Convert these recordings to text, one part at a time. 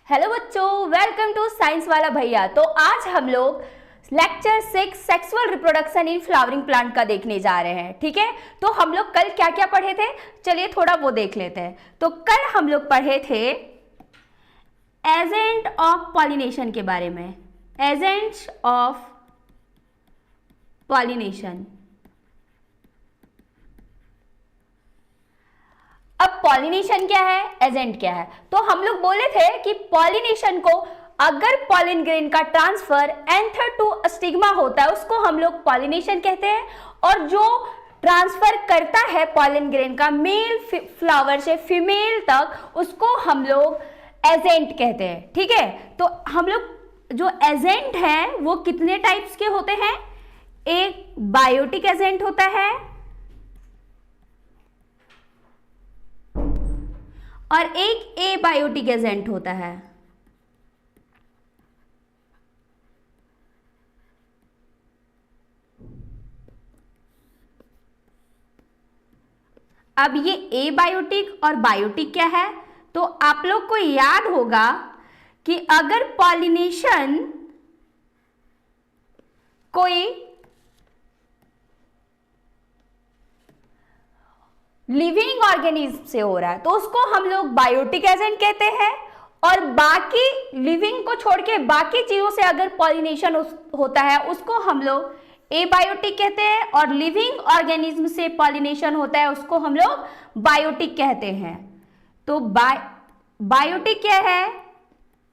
Hello बच्चों, welcome to science वाला भैया। तो आज हम लोग lecture 6 sexual reproduction in flowering plant का देखने जा रहे हैं। ठीक है, तो हम लोग कल क्या क्या पढ़े थे, चलिए थोड़ा वो देख लेते हैं। तो कल हम लोग पढ़े थे एजेंट ऑफ पॉलिनेशन के बारे में। Agents of pollination. अब पॉलिनेशन क्या है, एजेंट क्या है। तो हम लोग बोले थे कि पॉलिनेशन को अगर पॉलिन ग्रेन का ट्रांसफर एंथर टू स्टिग्मा होता है उसको हम लोग पॉलिनेशन कहते हैं, और जो ट्रांसफर करता है पॉलिन ग्रेन का मेल फ्लावर से फीमेल तक उसको हम लोग एजेंट कहते हैं। ठीक है, तो हम लोग जो एजेंट हैं वो कितने टाइप्स के होते हैं। एक बायोटिक एजेंट होता है और एक एबायोटिक एजेंट होता है। अब ये एबायोटिक और बायोटिक क्या है, तो आप लोग को याद होगा कि अगर पॉलिनेशन कोई लिविंग ऑर्गेनिज्म से हो रहा है तो उसको हम लोग बायोटिक एजेंट कहते हैं, और बाकी लिविंग को छोड़ के बाकी चीजों से अगर पॉलिनेशन होता है उसको हम लोग एबायोटिक कहते हैं, और लिविंग ऑर्गेनिज्म से पॉलिनेशन होता है उसको हम लोग बायोटिक कहते हैं। तो बायोटिक क्या है,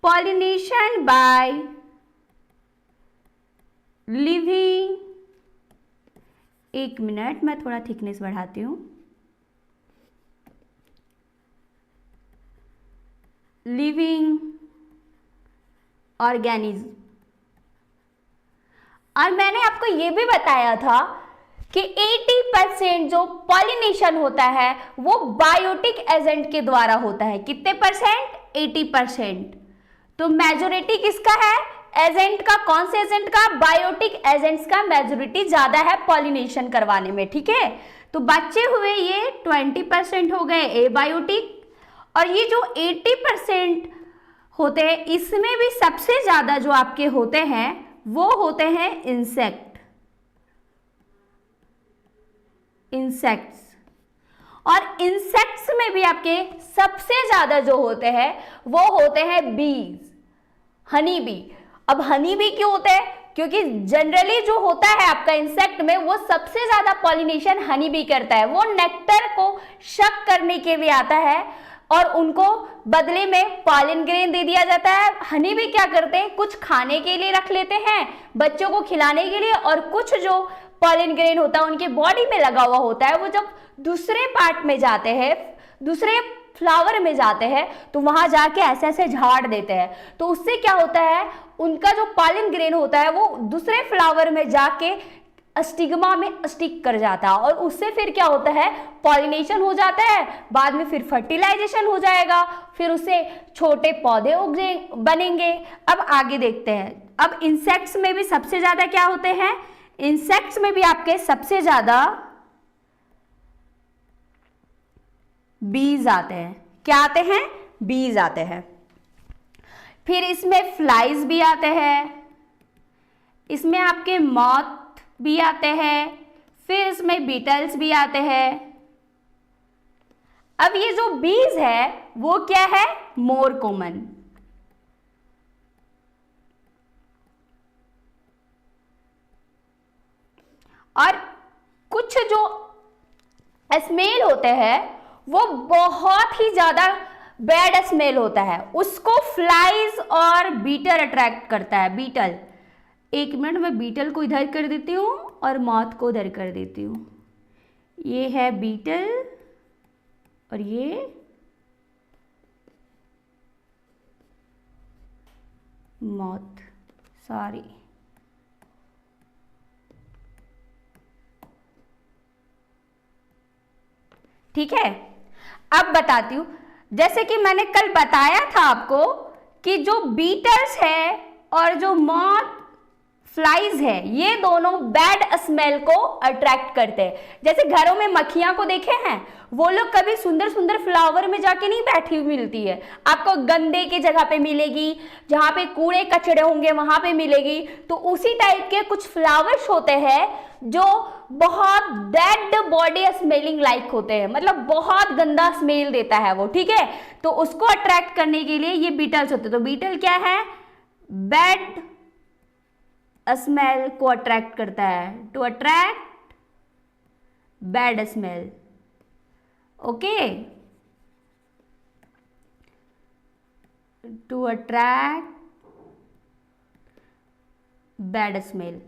पॉलिनेशन बाय लिविंग, एक मिनट मैं थोड़ा थिकनेस बढ़ाती हूं, लिविंग ऑर्गेनिज्म। और मैंने आपको यह भी बताया था कि 80% जो पॉलिनेशन होता है वो बायोटिक एजेंट के द्वारा होता है। कितने परसेंट, 80%। तो मेजॉरिटी किसका है, एजेंट का। कौन से एजेंट का, बायोटिक एजेंट्स का मेजॉरिटी ज्यादा है पॉलिनेशन करवाने में। ठीक है, तो बचे हुए ये 20% हो गए एबायोटिक, और ये जो 80% होते हैं इसमें भी सबसे ज्यादा जो आपके होते हैं वो होते हैं इंसेक्ट्स। और इंसेक्ट्स में भी आपके सबसे ज्यादा जो होते हैं वो होते हैं बीज, हनी बी। अब हनी बी क्यों होते हैं, क्योंकि जनरली जो होता है आपका इंसेक्ट में वो सबसे ज्यादा पॉलिनेशन हनी बी करता है। वो नेक्टर को शक करने के लिए आता है और उनको बदले में पॉलिन ग्रेन दे दिया जाता है। हनी भी क्या करते हैं, कुछ खाने के लिए रख लेते हैं बच्चों को खिलाने के लिए, और कुछ जो पॉलिन ग्रेन होता है उनके बॉडी में लगा हुआ होता है वो जब दूसरे पार्ट में जाते हैं, दूसरे फ्लावर में जाते हैं तो वहां जाके ऐसे ऐसे झाड़ देते हैं। तो उससे क्या होता है, उनका जो पॉलिन ग्रेन होता है वो दूसरे फ्लावर में जाके स्टिग्मा में स्टिक कर जाता है, और उससे फिर क्या होता है, पॉलिनेशन हो जाता है, बाद में फिर फर्टिलाइजेशन हो जाएगा, फिर उससे छोटे पौधे बनेंगे। अब आगे देखते हैं। अब इंसेक्ट्स में भी सबसे ज्यादा क्या होते हैं, इंसेक्ट्स में भी आपके सबसे ज्यादा बीज आते हैं। क्या आते हैं, बीज आते हैं। फिर इसमें फ्लाइज भी आते हैं, इसमें आपके मॉथ भी आते हैं, फिर इसमें बीटल्स भी आते हैं। अब ये जो बीज है वो क्या है, मोर कॉमन। और कुछ जो स्मेल होते हैं वो बहुत ही ज्यादा बैड स्मेल होता है, उसको फ्लाइज और बीटल अट्रैक्ट करता है। बीटल, एक मिनट मैं बीटल को इधर कर देती हूँ और मॉथ को उधर कर देती हूँ। ये है बीटल और ये मॉथ, सॉरी। ठीक है, अब बताती हूँ। जैसे कि मैंने कल बताया था आपको कि जो बीटल्स है और जो मॉथ फ्लाइज है, ये दोनों बैड स्मेल को अट्रैक्ट करते हैं। जैसे घरों में मक्खियां को देखे हैं, वो लोग कभी सुंदर सुंदर फ्लावर में जाके नहीं बैठी हुई मिलती है, आपको गंदे की जगह पे मिलेगी, जहां पे कूड़े कचड़े होंगे वहां पे मिलेगी। तो उसी टाइप के कुछ फ्लावर्स होते हैं जो बहुत डेड बॉडी स्मेलिंग लाइक होते हैं, मतलब बहुत गंदा स्मेल देता है वो, ठीक है। तो उसको अट्रैक्ट करने के लिए ये बीटल्स होते हैं। तो बीटल क्या है, बैड स्मेल को अट्रैक्ट करता है, to attract bad smell. Okay, to attract bad smell.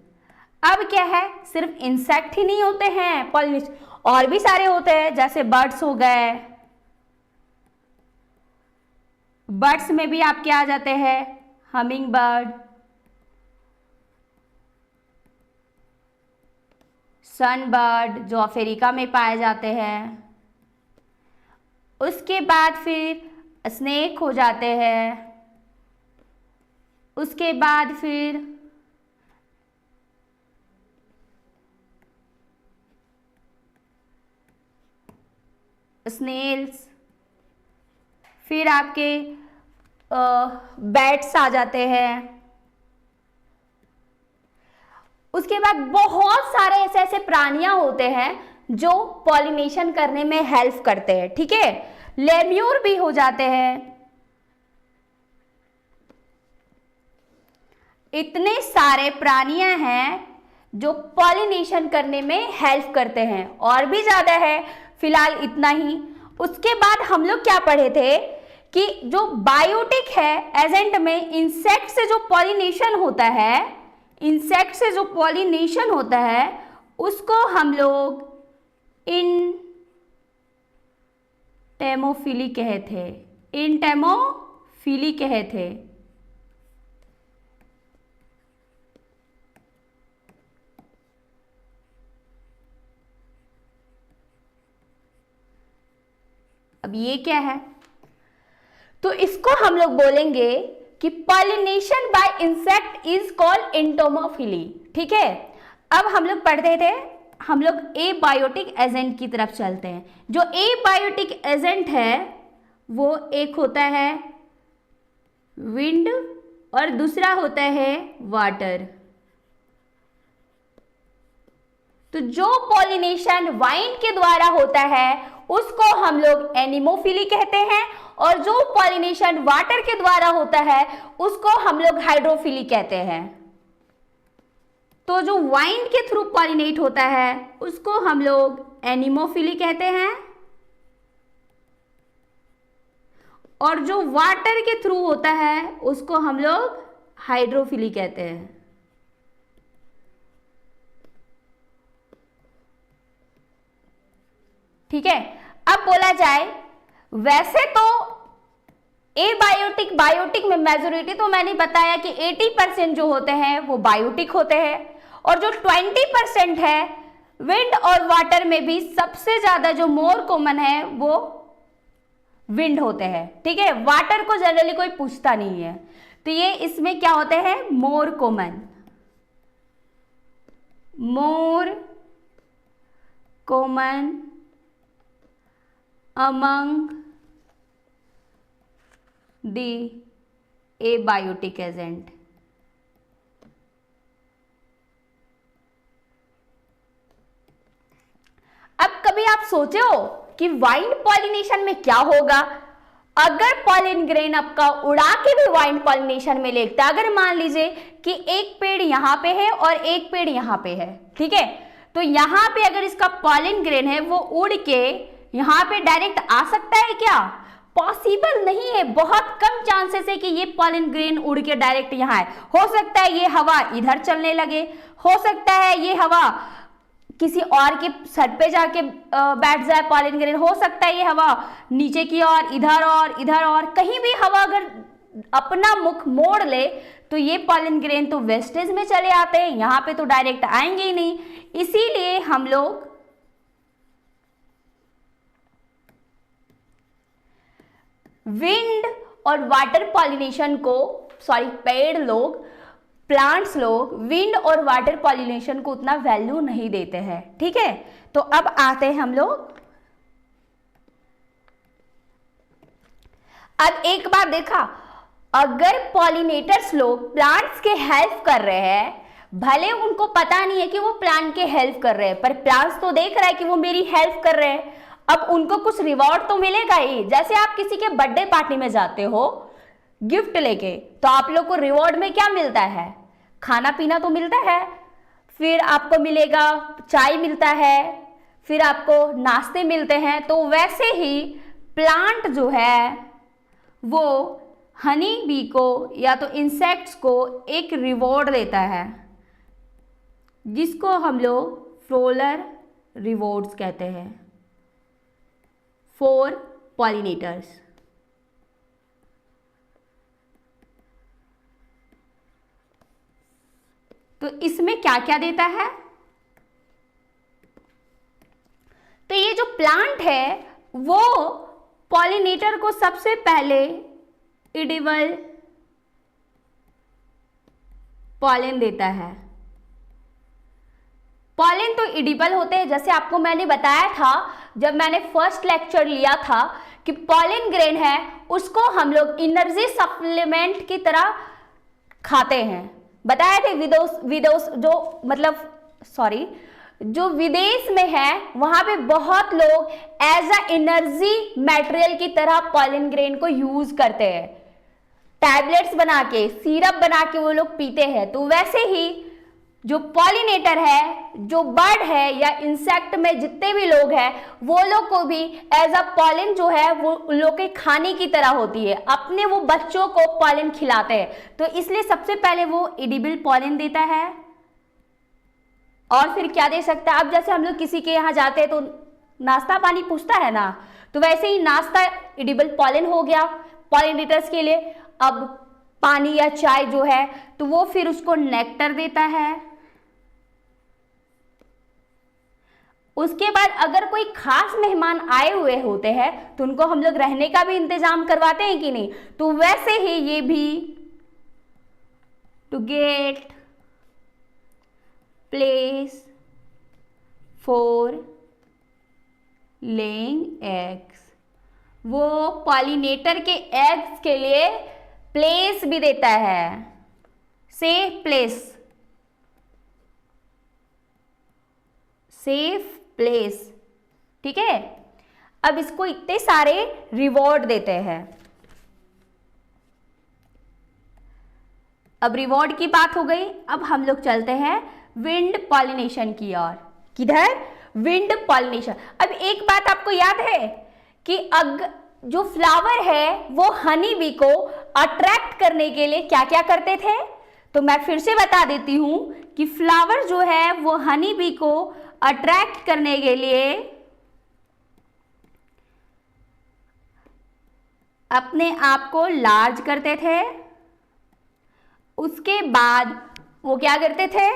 अब क्या है, सिर्फ इंसेक्ट ही नहीं होते हैं पॉलिनेशन, और भी सारे होते हैं, जैसे बर्ड्स हो गए। बर्ड्स में भी आपके आ जाते हैं हमिंग बर्ड, सनबर्ड जो अफ्रीका में पाए जाते हैं। उसके बाद फिर स्नेक हो जाते हैं, उसके बाद फिर स्नेल्स, फिर आपके बैट्स आ जाते हैं। उसके बाद बहुत सारे ऐसे ऐसे प्राणियां होते हैं जो पॉलिनेशन करने में हेल्प करते हैं, ठीक है। लेम्यूर भी हो जाते हैं। इतने सारे प्राणियां हैं जो पॉलिनेशन करने में हेल्प करते हैं, और भी ज्यादा है, फिलहाल इतना ही। उसके बाद हम लोग क्या पढ़े थे कि जो बायोटिक है एजेंट में इंसेक्ट से जो पॉलिनेशन होता है, इंसेक्ट से जो पॉलिनेशन होता है उसको हम लोग इंटेमोफिली कहे थे, इंटेमोफिली कहे थे। अब ये क्या है, तो इसको हम लोग बोलेंगे कि pollination by insect is called entomophily, ठीक है। अब हम लोग पढ़ते थे, हम लोग ए बायोटिक एजेंट की तरफ चलते हैं। जो ए बायोटिक एजेंट है वो एक होता है विंड और दूसरा होता है वाटर। तो जो पॉलिनेशन वाइन के द्वारा होता है उसको हम लोग एनिमोफिली कहते हैं, और जो पॉलिनेशन वाटर के द्वारा होता है उसको हम लोग हाइड्रोफिली कहते हैं। तो जो वाइन के थ्रू पॉलिनेट होता है उसको हम लोग एनिमोफिली कहते हैं, और जो वाटर के थ्रू होता है उसको हम लोग हाइड्रोफिली कहते हैं। ठीक है। अब बोला जाए, वैसे तो बायोटिक में मेजोरिटी तो मैंने बताया कि 80% जो होते हैं वो बायोटिक होते हैं, और जो 20% है विंड और वाटर में भी सबसे ज्यादा जो मोर कॉमन है वो विंड होते हैं, ठीक है। वाटर को जनरली कोई पूछता नहीं है, तो ये इसमें क्या होते हैं, more common, more common among the abiotic agent। अब कभी आप सोचे हो कि वाइन पॉलिनेशन में क्या होगा अगर पॉलिन ग्रेन आपका उड़ा के भी वाइन पॉलिनेशन में लेता। अगर मान लीजिए कि एक पेड़ यहां पे है और एक पेड़ यहां पे है, ठीक है, तो यहां पे अगर इसका पॉलिन ग्रेन है वो उड़ के यहां पे डायरेक्ट आ सकता है क्या, पॉसिबल नहीं है। बहुत कम चांसेस है कि ये पॉलिन ग्रेन उड़ के डायरेक्ट यहाँ है। हो सकता है ये हवा इधर चलने लगे, हो सकता है ये हवा किसी और के सर पे जाके बैठ जाए पॉलिन ग्रेन, हो सकता है ये हवा नीचे की ओर, इधर और कहीं भी हवा अगर अपना मुख मोड़ ले तो ये पॉलिन ग्रेन तो वेस्टेज में चले आते हैं, यहाँ पे तो डायरेक्ट आएंगे ही नहीं। इसीलिए हम लोग विंड और वाटर पॉलिनेशन को पेड़ लोग प्लांट्स लोग विंड और वाटर पॉलिनेशन को उतना वैल्यू नहीं देते हैं, ठीक है। तो अब आते हैं हम लोग, अब एक बार देखा, अगर पॉलिनेटर्स लोग प्लांट्स के हेल्प कर रहे हैं, भले उनको पता नहीं है कि वो प्लांट के हेल्प कर रहे हैं, पर प्लांट्स तो देख रहा है कि वो मेरी हेल्प कर रहे हैं, अब उनको कुछ रिवॉर्ड तो मिलेगा ही। जैसे आप किसी के बर्थडे पार्टी में जाते हो गिफ्ट लेके, तो आप लोग को रिवॉर्ड में क्या मिलता है? खाना पीना तो मिलता है, फिर आपको मिलेगा चाय मिलता है, फिर आपको नाश्ते मिलते हैं। तो वैसे ही प्लांट जो है वो हनी बी को या तो इंसेक्ट्स को एक रिवॉर्ड देता है, जिसको हम लोग फ्लोरल रिवॉर्ड्स कहते हैं फॉर पॉलिनेटर्स। तो इसमें क्या क्या देता है? तो ये जो प्लांट है वो पॉलिनेटर को सबसे पहले एडिबल पॉलन देता है। पॉलन तो एडिबल होते हैं, जैसे आपको मैंने बताया था जब मैंने फर्स्ट लेक्चर लिया था कि पॉलन ग्रेन है उसको हम लोग एनर्जी सप्लीमेंट की तरह खाते हैं। बताया थे विदेश जो मतलब सॉरी जो विदेश में है वहां पे बहुत लोग एज अ एनर्जी मटेरियल की तरह पॉलन ग्रेन को यूज करते हैं, टैबलेट्स बना के, सिरप बना के वो लोग पीते हैं। तो वैसे ही जो पॉलिनेटर है, जो बर्ड है या इंसेक्ट में जितने भी लोग हैं, वो लोग को भी एज अ पॉलन जो है वो उन लोग के खाने की तरह होती है, अपने वो बच्चों को पॉलन खिलाते हैं। तो इसलिए सबसे पहले वो एडिबल पॉलन देता है। और फिर क्या दे सकता है? अब जैसे हम लोग किसी के यहाँ जाते हैं तो नाश्ता पानी पूछता है ना, तो वैसे ही नाश्ता एडिबल पॉलन हो गया पॉलिनेटर्स के लिए। अब पानी या चाय जो है तो वो फिर उसको नेक्टर देता है। उसके बाद अगर कोई खास मेहमान आए हुए होते हैं तो उनको हम लोग रहने का भी इंतजाम करवाते हैं कि नहीं, तो वैसे ही ये भी to get place for laying eggs, वो पॉलिनेटर के एग्स के लिए प्लेस भी देता है, सेफ प्लेस, सेफ प्लेस, ठीक है। अब इसको इतने सारे रिवॉर्ड देते हैं। अब रिवॉर्ड की बात हो गई, अब हम लोग चलते हैं विंड पॉलिनेशन की ओर। किधर? Wind pollination. अब एक बात आपको याद है कि जो फ्लावर है वो हनी बी को अट्रैक्ट करने के लिए क्या क्या करते थे? तो मैं फिर से बता देती हूं कि फ्लावर जो है वो हनी बी को अट्रैक्ट करने के लिए अपने आप को लार्ज करते थे। उसके बाद वो क्या करते थे?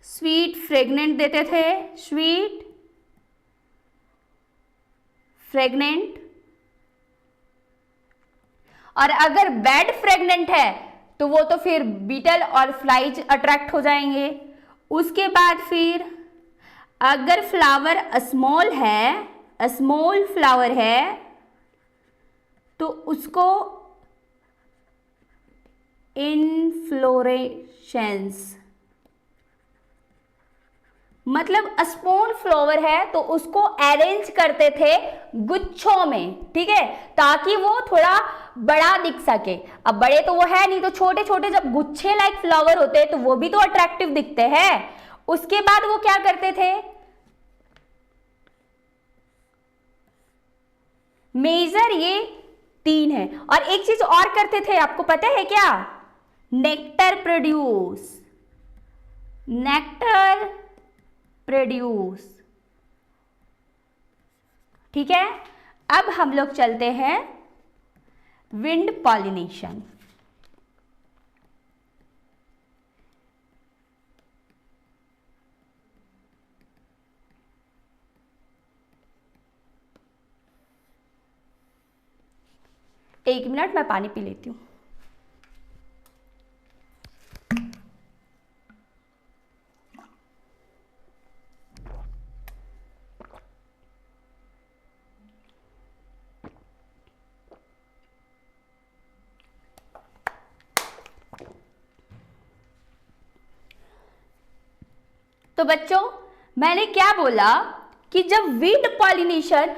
स्वीट फ्रेगनेंट देते थे, स्वीट फ्रेगनेंट। और अगर बैड फ्रेगनेंट है तो वो तो फिर बीटल और फ्लाइज अट्रैक्ट हो जाएंगे। उसके बाद फिर अगर फ्लावर स्मॉल है, स्मॉल फ्लावर है, तो उसको इनफ्लोरेसेंस, मतलब स्मॉल फ्लावर है तो उसको अरेंज करते थे गुच्छों में, ठीक है, ताकि वो थोड़ा बड़ा दिख सके। अब बड़े तो वो है नहीं, तो छोटे छोटे जब गुच्छे लाइक फ्लावर होते हैं तो वो भी तो अट्रैक्टिव दिखते हैं। उसके बाद वो क्या करते थे? मेजर, ये 3 है। और एक चीज और करते थे, आपको पता है क्या? नेक्टर प्रोड्यूस, नेक्टर प्रोड्यूस, ठीक है। अब हम लोग चलते हैं विंड पॉलिनेशन। एक मिनट, मैं पानी पी लेती हूं। तो बच्चों मैंने क्या बोला कि जब विंड पॉलिनेशन,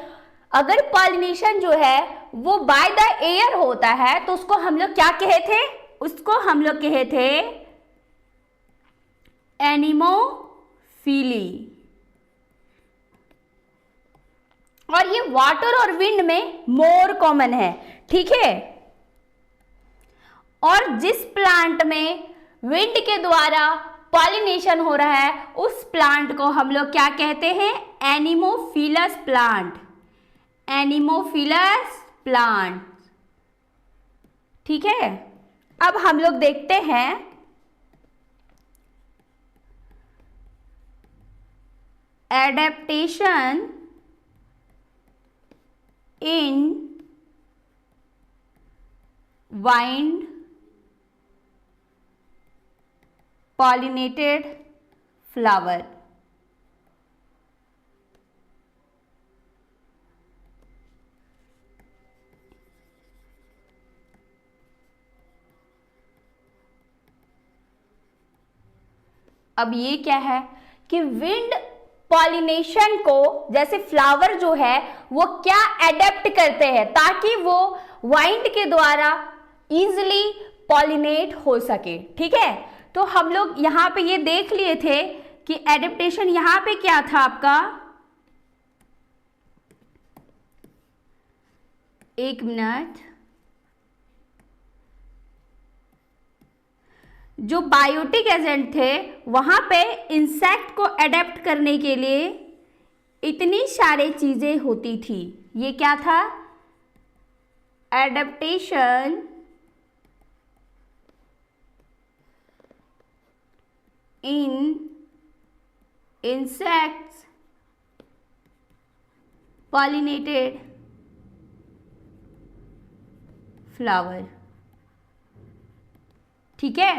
अगर पॉलिनेशन जो है वो बाय द एयर होता है तो उसको हम लोग क्या कहे थे, उसको हम लोग कहे थे एनिमोफिली। और ये वाटर और विंड में मोर कॉमन है, ठीक है। और जिस प्लांट में विंड के द्वारा पॉलिनेशन हो रहा है उस प्लांट को हम लोग क्या कहते हैं, एनिमोफिलस प्लांट, एनिमोफिलस प्लांट, ठीक है। अब हम लोग देखते हैं एडेप्टेशन इन वाइंड pollinated flower। अब ये क्या है कि विंड पॉलिनेशन को, जैसे फ्लावर जो है वो क्या एडेप्ट करते हैं ताकि वो वाइंड के द्वारा इजीली पॉलिनेट हो सके, ठीक है। तो हम लोग यहां पे ये देख लिए थे कि एडेप्टेशन यहां पे क्या था आपका, एक मिनट, जो बायोटिक एजेंट थे वहां पे इंसेक्ट को एडेप्ट करने के लिए इतनी सारी चीजें होती थी। ये क्या था, adaptation in insects pollinated flower, ठीक है।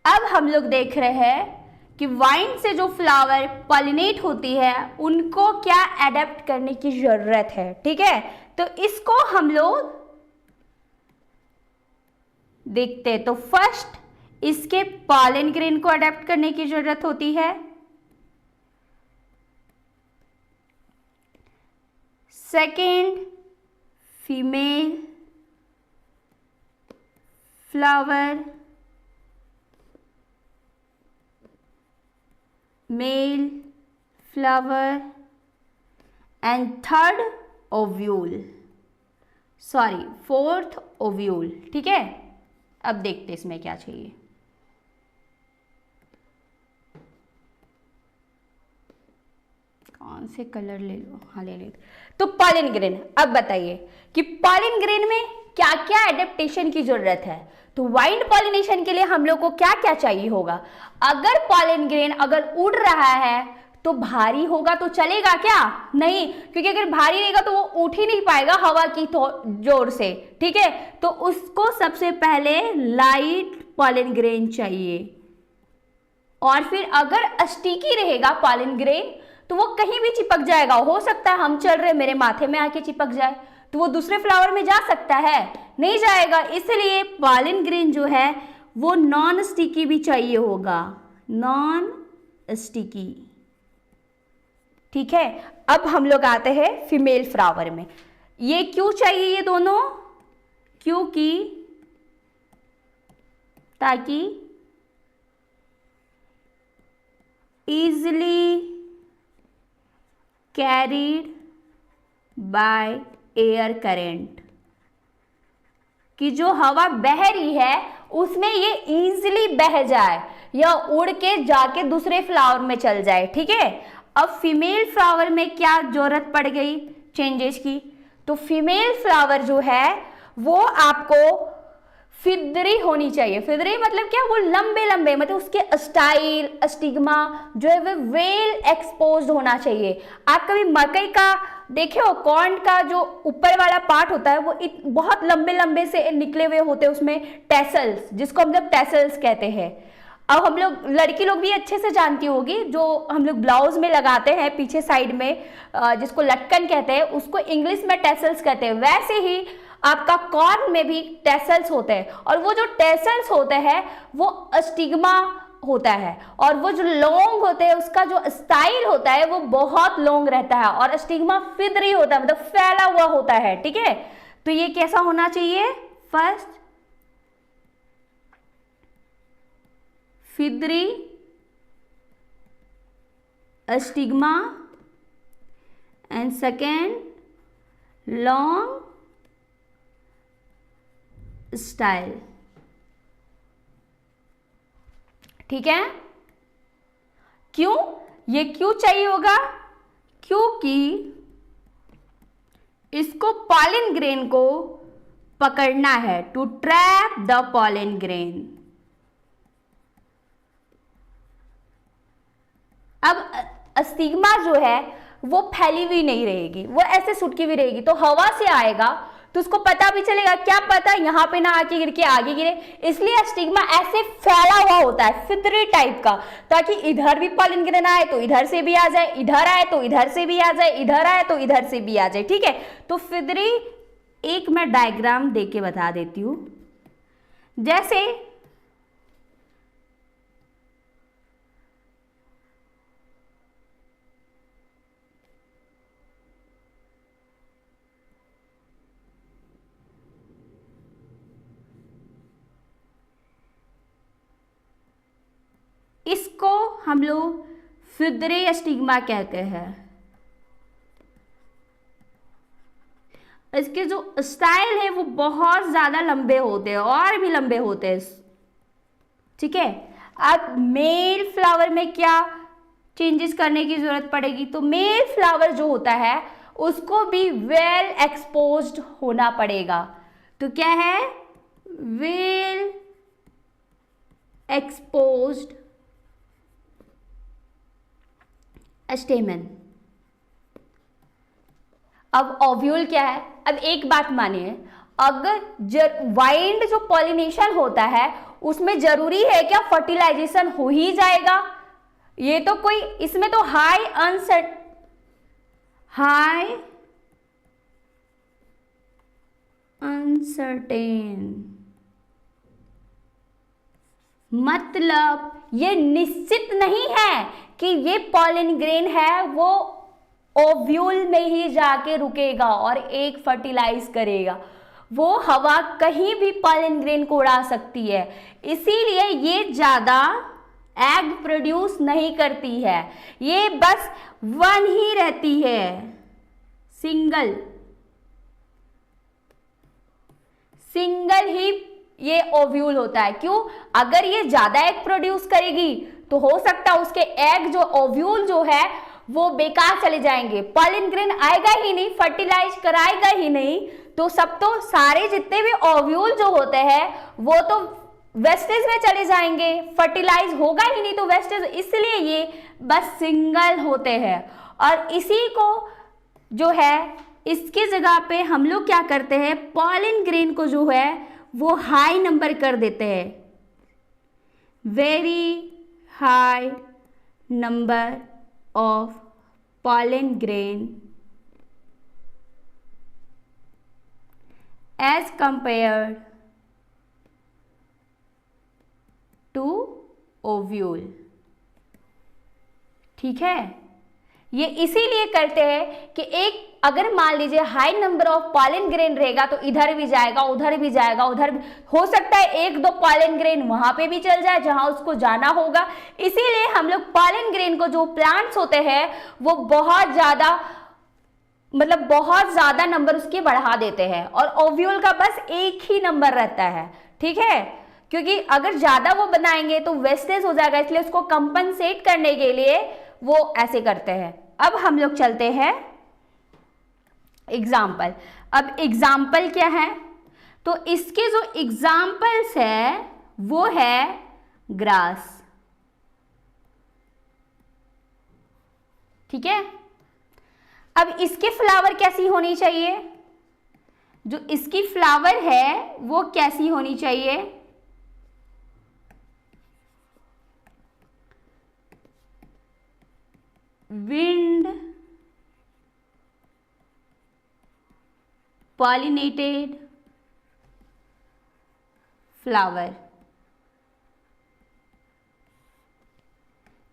अब हम लोग देख रहे हैं कि वाइन से जो फ्लावर पॉलिनेट होती है उनको क्या एडेप्ट करने की जरूरत है, ठीक है। तो इसको हम लोग देखते हैं। तो फर्स्ट इसके पॉलन ग्रेन को अडेप्ट करने की जरूरत होती है। Second, female flower, male flower and third ovule, sorry fourth ovule, ठीक है। अब देखते इसमें क्या चाहिए। कौन से कलर ले लो, हाँ ले ले। तो पॉलन ग्रेन, अब बताइए कि पॉलन ग्रेन में क्या क्या एडेप्टेशन की जरूरत है। तो वाइंड पॉलिनेशन के लिए हम लोग को क्या क्या चाहिए होगा। अगर पॉलन ग्रेन अगर उड़ रहा है तो भारी होगा तो चलेगा क्या, नहीं, क्योंकि अगर भारी रहेगा तो वो उठ ही नहीं पाएगा हवा की जोर से, ठीक है। तो उसको सबसे पहले लाइट पॉलन ग्रेन चाहिए। और फिर अगर स्टिकी रहेगा पॉलन ग्रेन तो वो कहीं भी चिपक जाएगा। हो सकता है हम चल रहे मेरे माथे में आके चिपक जाए, तो वो दूसरे फ्लावर में जा सकता है, नहीं जाएगा। इसलिए पॉलन ग्रेन जो है वो नॉन स्टिकी भी चाहिए होगा, नॉन स्टिकी, ठीक है। अब हम लोग आते हैं फीमेल फ्लावर में। ये क्यों चाहिए ये दोनों, क्योंकि ताकि easily carried by air current, कि जो हवा बह रही है उसमें ये इजीली बह जाए या उड़ के जाके दूसरे फ्लावर में चल जाए, ठीक है। अब फीमेल फ्लावर में क्या जरूरत पड़ गई चेंजेस की, तो फीमेल फ्लावर जो है वो आपको फिदरी होनी चाहिए। फिदरी मतलब क्या, वो लंबे लंबे, मतलब उसके स्टाइल स्टिग्मा जो है वो वेल एक्सपोज्ड होना चाहिए। आप कभी मकई का देखे हो, कॉर्न का जो ऊपर वाला पार्ट होता है वो बहुत लंबे लंबे से निकले हुए होते हैं, उसमें टेसल्स, जिसको हम लोग टेसल्स कहते हैं। अब हम लोग लड़की लोग भी अच्छे से जानती होगी, जो हम लोग ब्लाउज में लगाते हैं पीछे साइड में, जिसको लटकन कहते हैं, उसको इंग्लिश में टेसल्स कहते हैं। वैसे ही आपका कॉर्न में भी टेसल्स होते हैं, और वो जो टेसल्स होते हैं वो स्टिग्मा होता है, और वो जो लॉन्ग होते हैं उसका जो स्टाइल होता है वो बहुत लॉन्ग रहता है, और स्टिग्मा फिदरी होता है, मतलब फैला हुआ होता है। ठीक है, तो ये कैसा होना चाहिए? First feathery stigma and second long style. ठीक है, क्यों? ये क्यों चाहिए होगा? क्योंकि इसको पॉलन ग्रेन को पकड़ना है, to trap the pollen grain. अब स्टिग्मा जो है वो फैली हुई नहीं रहेगी, वो ऐसे सुटकी हुई रहेगी, तो हवा से आएगा तो उसको पता भी चलेगा, क्या पता यहाँ पे ना आके गिर के आगे गिरे, इसलिए स्टिग्मा ऐसे फैला हुआ होता है फिदरी टाइप का, ताकि इधर भी पॉलन ग्रेन आए तो इधर से भी आ जाए, इधर आए तो इधर से भी आ जाए, इधर आए तो इधर से भी आ जाए। ठीक है, तो फिदरी एक मैं डायग्राम दे के बता देती हूं। जैसे इसको हम लोग फिदरे स्टिग्मा कहते हैं। इसके जो स्टाइल है वो बहुत ज्यादा लंबे होते हैं, और भी लंबे होते हैं। ठीक है, अब मेल फ्लावर में क्या चेंजेस करने की जरूरत पड़ेगी? तो मेल फ्लावर जो होता है उसको भी वेल एक्सपोज्ड होना पड़ेगा। तो क्या है? Well exposed स्टेमन। अब ओव्यूल क्या है? अब एक बात मानिए, अगर वाइल्ड जो पॉलिनेशन होता है उसमें जरूरी है क्या फर्टिलाइजेशन हो ही जाएगा? ये तो कोई, इसमें तो हाई अनसर्टेन, मतलब ये निश्चित नहीं है कि ये पॉलन ग्रेन है वो ओव्यूल में ही जाके रुकेगा और एक फर्टिलाइज करेगा। वो हवा कहीं भी पॉलन ग्रेन को उड़ा सकती है, इसीलिए ये ज्यादा एग प्रोड्यूस नहीं करती है, ये बस वन ही रहती है, सिंगल ही ये ओव्यूल होता है। क्यों? अगर ये ज्यादा एग प्रोड्यूस करेगी तो हो सकता है उसके एग जो ओव्यूल जो है वो बेकार चले जाएंगे, पॉलन ग्रेन आएगा ही नहीं, फर्टिलाइज कराएगा ही नहीं, तो सब तो सारे जितने भी ओव्यूल जो होते हैं वो तो वेस्टेज में चले जाएंगे, फर्टिलाइज होगा ही नहीं, तो वेस्टेज, इसलिए ये बस सिंगल होते हैं। और इसी को जो है इसकी जगह पे हम लोग क्या करते हैं, पॉलन ग्रेन को जो है वो हाई नंबर कर देते हैं, very high number of pollen grain as compared to ovule। ठीक है, ये इसीलिए करते हैं कि एक अगर मान लीजिए high number of pollen grain रहेगा तो इधर भी जाएगा, उधर भी जाएगा, उधर भी हो सकता है एक दो पॉलन ग्रेन वहां पे भी चल जाए जहां उसको जाना होगा। इसीलिए हम लोग पॉलन ग्रेन को, जो प्लांट्स होते हैं वो बहुत ज्यादा, मतलब बहुत ज्यादा नंबर उसके बढ़ा देते हैं, और ओव्यूल का बस एक ही नंबर रहता है। ठीक है, क्योंकि अगर ज्यादा वो बनाएंगे तो वेस्टेज हो जाएगा, इसलिए उसको कंपनसेट करने के लिए वो ऐसे करते हैं। अब हम लोग चलते हैं एग्जाम्पल। अब एग्जाम्पल क्या है? तो इसके जो एग्जाम्पल्स है वो है ग्रास। ठीक है, अब इसके फ्लावर कैसी होनी चाहिए? जो इसकी फ्लावर है वो कैसी होनी चाहिए? Wind pollinated flower।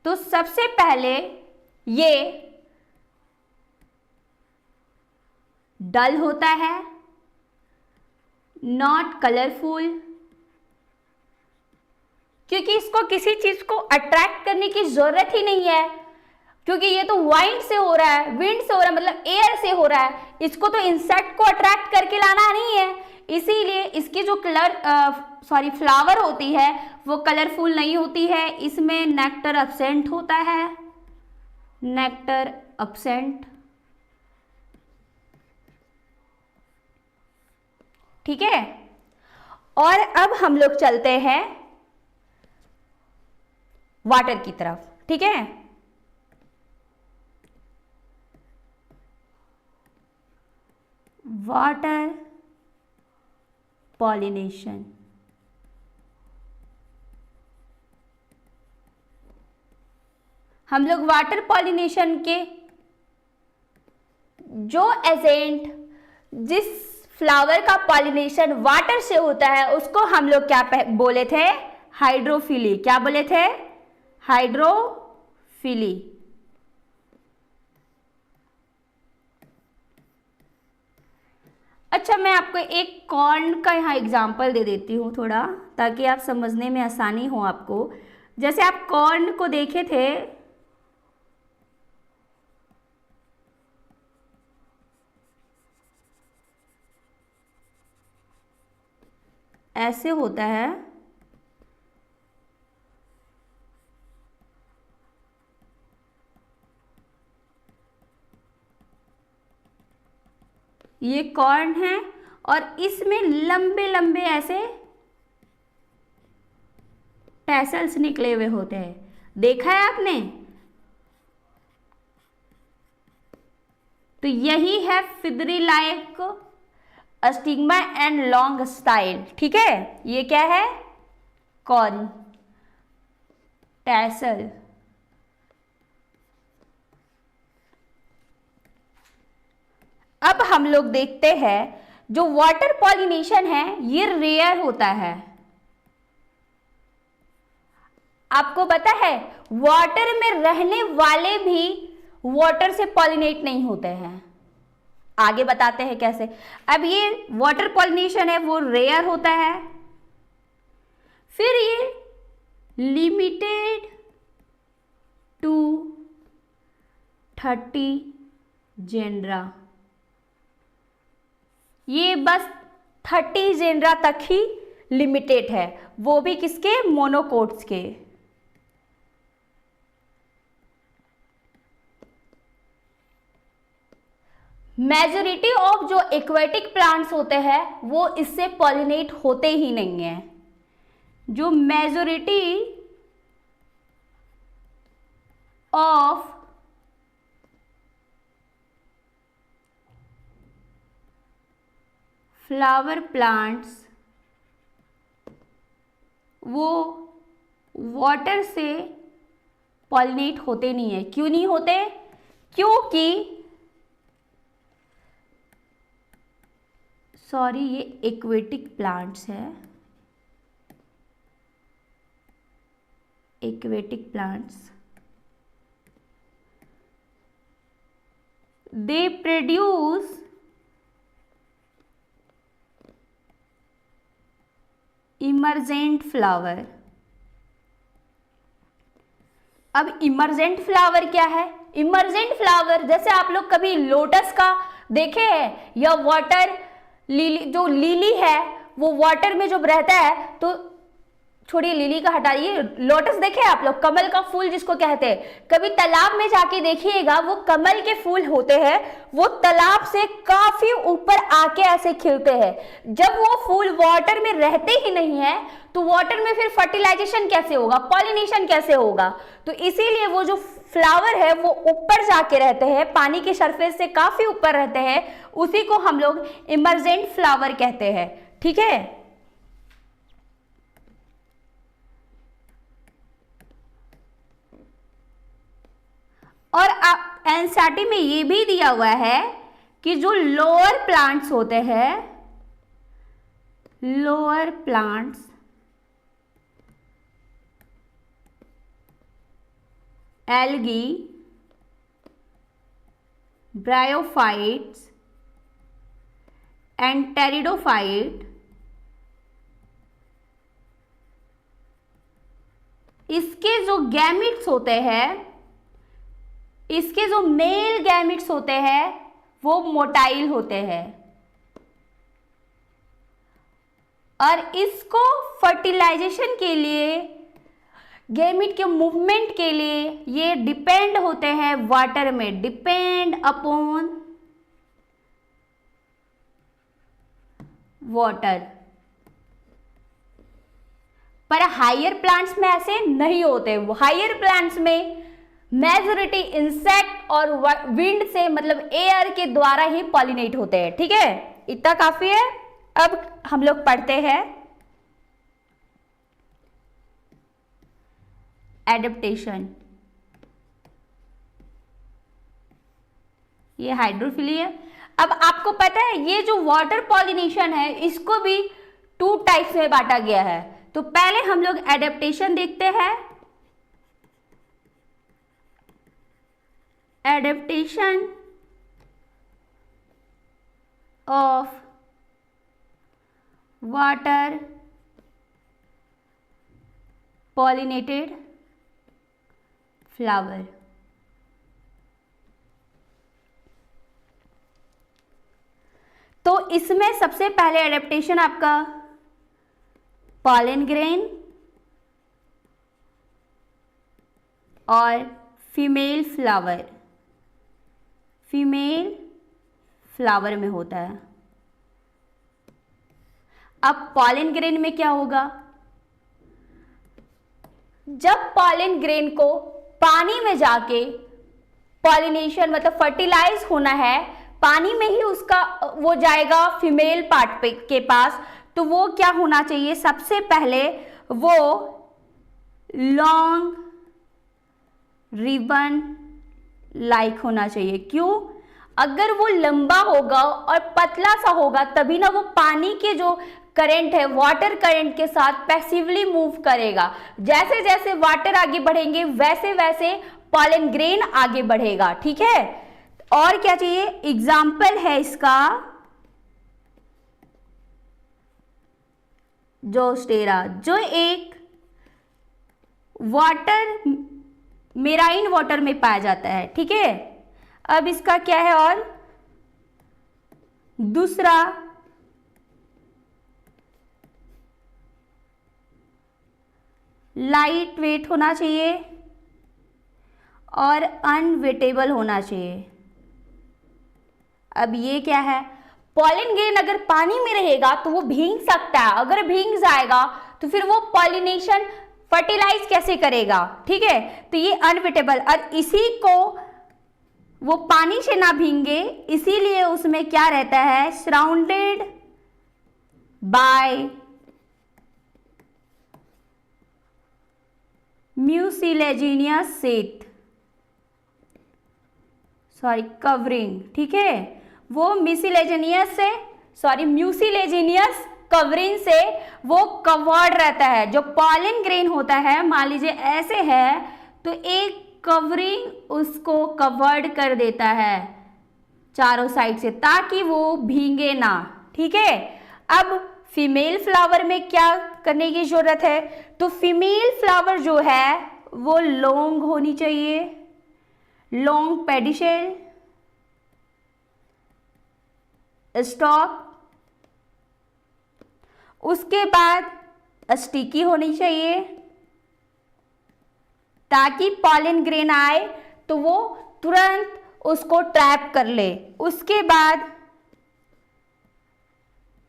तो सबसे पहले ये डल होता है, नॉट कलरफुल, क्योंकि इसको किसी चीज को अट्रैक्ट करने की जरूरत ही नहीं है, क्योंकि ये तो वाइंड से हो रहा है, विंड से हो रहा है, मतलब एयर से हो रहा है, इसको तो इंसेक्ट को अट्रैक्ट करके लाना नहीं है, इसीलिए इसकी जो फ्लावर होती है वो कलरफुल नहीं होती है, इसमें नेक्टर एब्सेंट होता है, नेक्टर एब्सेंट। ठीक है, और अब हम लोग चलते हैं वाटर की तरफ। ठीक है, वाटर पॉलिनेशन। हम लोग वाटर पॉलिनेशन के जो एजेंट जिस फ्लावर का पॉलिनेशन वाटर से होता है उसको हम लोग क्या बोले थे? हाइड्रोफिली। क्या बोले थे? हाइड्रोफिली। अच्छा, मैं आपको एक कॉर्न का यहाँ एग्जाम्पल दे देती हूँ थोड़ा, ताकि आप समझने में आसानी हो आपको। जैसे आप कॉर्न को देखे थे, ऐसे होता है, ये कॉर्न है और इसमें लंबे लंबे ऐसे टैसल्स निकले हुए होते हैं, देखा है आपने? तो यही है feathery like stigma and long style. ठीक है, ये क्या है? Corn tassel. अब हम लोग देखते हैं जो वाटर पॉलिनेशन है ये रेयर होता है। आपको पता है वाटर में रहने वाले भी वाटर से पॉलिनेट नहीं होते हैं। आगे बताते हैं कैसे। अब ये वाटर पॉलिनेशन है वो रेयर होता है, फिर ये लिमिटेड टू 30 जेनरा, ये बस 30 जेनरा तक ही लिमिटेड है, वो भी किसके? मोनोकोट्स के। मेजॉरिटी ऑफ जो एक्वेटिक प्लांट्स होते हैं वो इससे पॉलिनेट होते ही नहीं है। जो मेजॉरिटी ऑफ फ्लावर प्लांट्स वो वाटर से पॉलिनेट होते नहीं है। क्यों नहीं होते? क्योंकि ये एक्वेटिक प्लांट्स है, aquatic plants, they produce emergent flower. अब इमर्जेंट फ्लावर क्या है? इमर्जेंट फ्लावर जैसे आप लोग कभी लोटस का देखे हैं, या वाटर लिली, जो लिली है वो वाटर में जब रहता है, तो छोड़िए लिली का हटाइए, लोटस देखे आप लोग, कमल का फूल जिसको कहते हैं, कभी तालाब में जाके देखिएगा वो कमल के फूल होते हैं, वो तालाब से काफी ऊपर आके ऐसे खिलते हैं। जब वो फूल वाटर में रहते ही नहीं है तो वाटर में फिर फर्टिलाइजेशन कैसे होगा, पॉलिनेशन कैसे होगा? तो इसीलिए वो जो फ्लावर है वो ऊपर जाके रहते हैं, पानी के सरफेस से काफी ऊपर रहते हैं, उसी को हम लोग इमर्जेंट फ्लावर कहते हैं। ठीक है, और एनसीईआरटी में ये भी दिया हुआ है कि जो लोअर प्लांट्स होते हैं, lower plants algae, bryophytes and pteridophyte, इसके जो गैमिट्स होते हैं, इसके जो मेल गैमिट्स होते हैं वो मोटाइल होते हैं और इसको फर्टिलाइजेशन के लिए, गैमिट के मूवमेंट के लिए ये डिपेंड होते हैं वाटर में, डिपेंड अपॉन वाटर। पर हायर प्लांट्स में ऐसे नहीं होते। हायर प्लांट्स में मेजॉरिटी इंसेक्ट और विंड से, मतलब एयर के द्वारा ही पॉलिनेट होते हैं। ठीक है, इतना काफी है। अब हम लोग पढ़ते हैं एडेप्टेशन। ये हाइड्रोफिली है। अब आपको पता है ये जो वाटर पॉलिनेशन है इसको भी 2 टाइप्स में बांटा गया है। तो पहले हम लोग एडेप्टेशन देखते हैं। Adaptation of water pollinated flower. तो इसमें सबसे पहले एडेप्टेशन आपका पॉलन ग्रेन और फीमेल फ्लावर में होता है। अब पॉलन ग्रेन में क्या होगा, जब पॉलन ग्रेन को पानी में जाके पॉलिनेशन मतलब फर्टिलाइज होना है, पानी में ही उसका वो जाएगा फीमेल पार्ट के पास, तो वो क्या होना चाहिए, सबसे पहले वो लॉन्ग रिबन लाइक होना चाहिए। क्यों? अगर वो लंबा होगा और पतला सा होगा तभी ना वो पानी के जो करंट है, वाटर करंट के साथ पैसिवली मूव करेगा। जैसे जैसे वाटर आगे बढ़ेंगे वैसे वैसे पॉलन ग्रेन आगे बढ़ेगा। ठीक है, और क्या चाहिए, एग्जाम्पल है इसका जोस्टेरा, जो एक वाटर मेराइन वाटर में पाया जाता है। ठीक है, अब इसका क्या है, और दूसरा लाइट वेट होना चाहिए और अनवेटेबल होना चाहिए। अब ये क्या है, पॉलन ग्रेन अगर पानी में रहेगा तो वो भीग सकता है, अगर भीग जाएगा तो फिर वो पॉलिनेशन फर्टिलाइज कैसे करेगा। ठीक है, तो ये अनवेटेबल, और इसी को वो पानी से ना भीगे इसीलिए उसमें क्या रहता है, surrounded by mucilaginous sheet, covering. ठीक है, वो म्यूसिलेजिनियस कवरिंग से वो कवर्ड रहता है। जो पॉलन ग्रेन होता है, मान लीजिए ऐसे है, तो एक कवरिंग उसको कवर्ड कर देता है चारों साइड से, ताकि वो भीगे ना। ठीक है, अब फीमेल फ्लावर में क्या करने की जरूरत है, तो फीमेल फ्लावर जो है वो लॉन्ग होनी चाहिए, लॉन्ग पेडिसेल स्टॉक, उसके बाद स्टिकी होनी चाहिए ताकि पॉलन ग्रेन आए तो वो तुरंत उसको ट्रैप कर ले। उसके बाद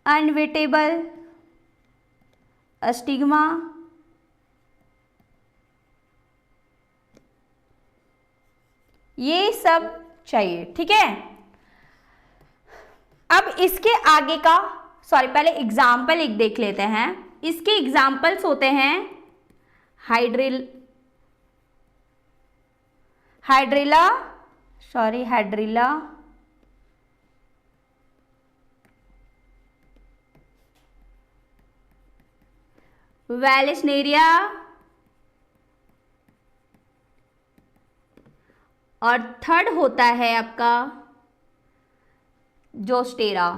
अनवेटेबल स्टिग्मा, ये सब चाहिए। ठीक है, अब इसके आगे का पहले एग्जाम्पल एक देख लेते हैं। इसके एग्जाम्पल्स होते हैं हाइड्रिला वैलेस्नेरिया, और थर्ड होता है आपका जोस्टेरा।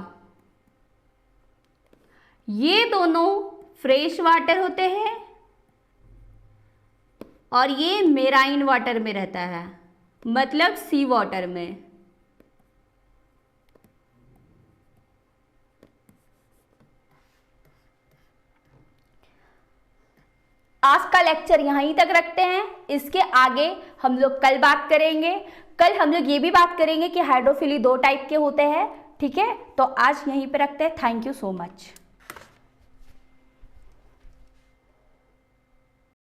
ये दोनों फ्रेश वाटर होते हैं और ये मेराइन वाटर में रहता है, मतलब सी वाटर में। आज का लेक्चर यहीं तक रखते हैं, इसके आगे हम लोग कल बात करेंगे। कल हम लोग ये भी बात करेंगे कि हाइड्रोफिली 2 टाइप के होते हैं, ठीक है। तो आज यहीं पे रखते हैं। Thank you so much.